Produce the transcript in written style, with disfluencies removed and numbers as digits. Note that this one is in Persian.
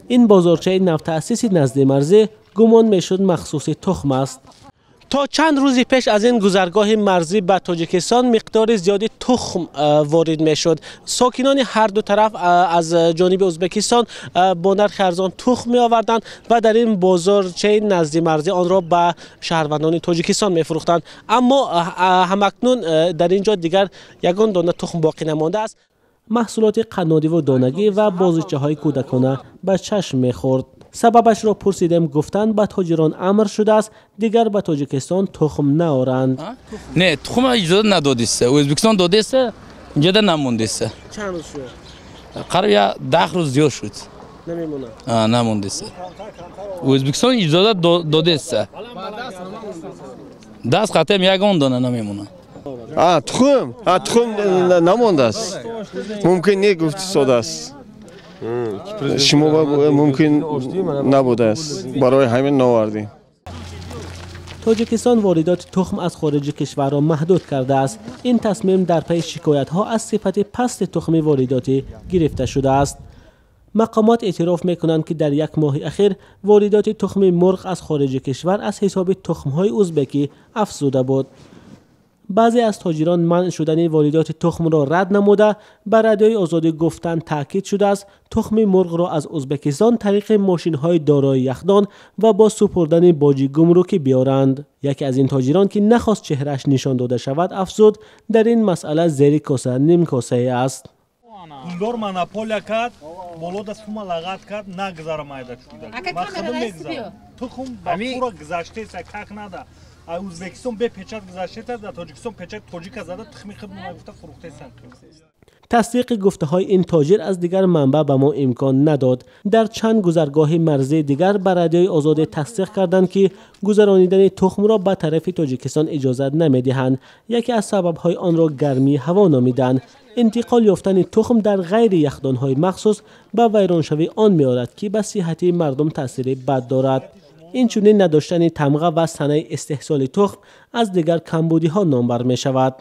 این بازارچه نوتأسیس نزد مرزی گمان میشد مخصوص تخم است. تا چند روزی پیش از این گذرگاه مرزی به تاجیکستان مقدار زیادی تخم وارد میشد. ساکنان هر دو طرف از جانب ازبکستان با نرخ ارزان تخم می آوردند و در این بازارچه نزد مرزی آن را به شهروندان تاجیکستان می فروختند. اما همکنون در اینجا دیگر یگان دانه تخم باقی نمانده است. محصولات قنادی و دانگی و بازیچه های کودکانه به چشم می خورد. سببش را پرسیدم، گفتند به تاجران امر شده است دیگر به تاجیکستان تخم نآورند. نه، تخم اجازه نداده است. ازبکستان داده است، اینجا نمونده است. چند روز شد؟ قریب 10 روز زیاد شد. نمیمونه. نمونده است. ازبکستان اجازه داده است. دست ختم یگان دانه نمیمونه. تخم نمونده است. ممکن نه گفت ساده است. شما ممکن نبوده است، برای همین نآوردیم. تاجیکستان واردات تخم از خارج کشور را محدود کرده است. این تصمیم در پی شکایت ها از صفت پست تخم وارداتی گرفته شده است. مقامات اعتراف میکنند که در یک ماه اخیر واردات تخم مرغ از خارج کشور از حساب تخم های ازبکی افزوده بود. بعضی از تاجران منع شدن واردات تخم را رد نموده بر رادیوی آزادی گفتند تاکید شده است تخم مرغ را از ازبکستان طریق ماشین های دارای یخدان و با سپردن باج گمرکی بیارند. یکی از این تاجران که نخواست چهرهش نشان داده شود افزود در این مسئله زیر کاسه نیم کاسه است. پولدار مناپولیا کرد، بالا دست فوما لغت کرد، نگذارمایده چیده. مخدوم نگذارم. تخم با پورا گذاشته است، کاک نده. ازبکستان به پیچت گذاشته است، در تاجیکستان پیچت تاجیک زده، تخمی خود نگفته فروخته است. تصدیق گفته های این تاجر از دیگر منبع به ما امکان نداد. در چند گذرگاه مرزی دیگر بر رادیوی آزاد تصدیق کردند که گذرانیدن تخم را به طرف تاجیکستان اجازه نمیدهند. یکی از سببهای آن را گرمی هوا نامیدند. انتقال یافتن تخم در غیر یخدان‌های مخصوص به ویرانشوی آن می‌آورد که به صحت مردم تاثیر بد دارد. این چنین نداشتن تمغه و صنایع استحصال تخم از دیگر کمبودی‌ها نامور می‌شود.